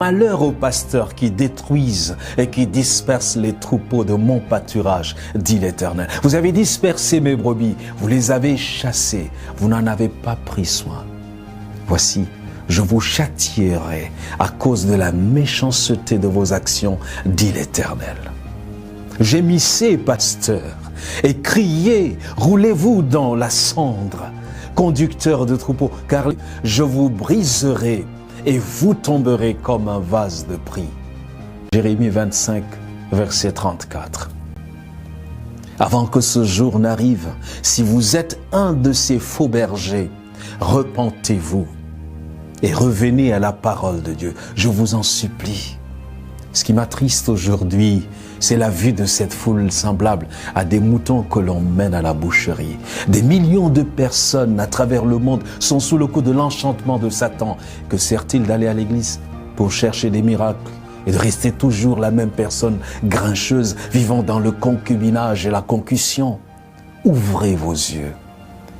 Malheur aux pasteurs qui détruisent et qui dispersent les troupeaux de mon pâturage, dit l'Éternel. Vous avez dispersé mes brebis, vous les avez chassées, vous n'en avez pas pris soin. Voici, je vous châtierai à cause de la méchanceté de vos actions, dit l'Éternel. Gémissez, pasteurs, et criez, roulez-vous dans la cendre, conducteurs de troupeaux, car je vous briserai et vous tomberez comme un vase de prix. Jérémie 25, verset 34. Avant que ce jour n'arrive, si vous êtes un de ces faux bergers, repentez-vous et revenez à la parole de Dieu. Je vous en supplie. Ce qui m'attriste aujourd'hui, c'est la vue de cette foule semblable à des moutons que l'on mène à la boucherie. Des millions de personnes à travers le monde sont sous le coup de l'enchantement de Satan. Que sert-il d'aller à l'église pour chercher des miracles et de rester toujours la même personne grincheuse, vivant dans le concubinage et la concussion? Ouvrez vos yeux.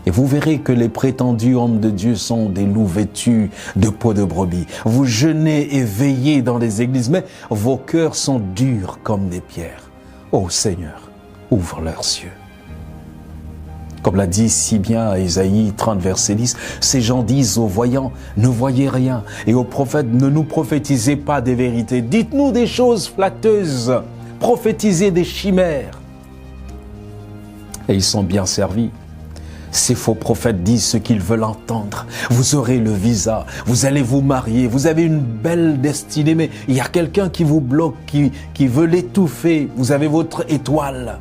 Et vous verrez que les prétendus hommes de Dieu sont des loups vêtus de peau de brebis. Vous jeûnez et veillez dans les églises, mais vos cœurs sont durs comme des pierres. Ô Seigneur, ouvre leurs yeux. Comme l'a dit si bien Ésaïe 30, verset 10, ces gens disent aux voyants, ne voyez rien, et aux prophètes, ne nous prophétisez pas des vérités. Dites-nous des choses flatteuses, prophétisez des chimères. Et ils sont bien servis. Ces faux prophètes disent ce qu'ils veulent entendre. Vous aurez le visa, vous allez vous marier, vous avez une belle destinée, mais il y a quelqu'un qui vous bloque, qui veut l'étouffer. Vous avez votre étoile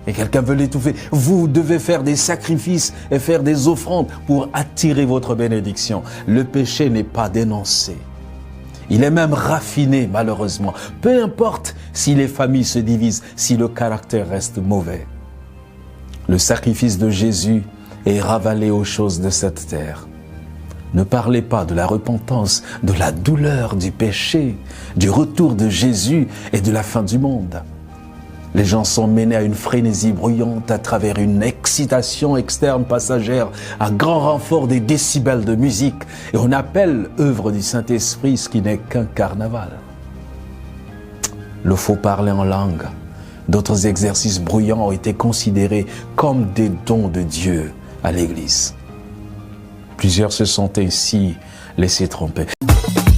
et quelqu'un veut l'étouffer. Vous devez faire des sacrifices et faire des offrandes pour attirer votre bénédiction. Le péché n'est pas dénoncé. Il est même raffiné, malheureusement. Peu importe si les familles se divisent, si le caractère reste mauvais. Le sacrifice de Jésus et ravalé aux choses de cette terre. Ne parlez pas de la repentance, de la douleur du péché, du retour de Jésus et de la fin du monde. Les gens sont menés à une frénésie bruyante à travers une excitation externe passagère à grand renfort des décibels de musique, et on appelle œuvre du Saint-Esprit ce qui n'est qu'un carnaval. Le faux parler en langue, d'autres exercices bruyants ont été considérés comme des dons de Dieu à l'Église. Plusieurs se sont ainsi laissés tromper.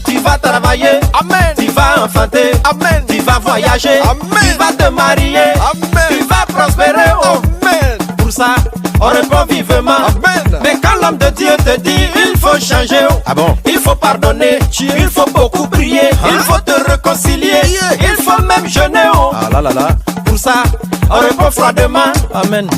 Tu vas travailler, amen. Tu vas enfanter, amen. Tu vas voyager, amen. Tu vas te marier, amen. Tu vas prospérer, amen. Pour ça, on répond vivement, amen. Mais quand l'homme de Dieu te dit, il faut changer, ah bon? Il faut pardonner, il faut beaucoup prier, il faut te réconcilier, il faut même jeûner, oh. Ah là là là. Pour ça, on répond froidement, amen.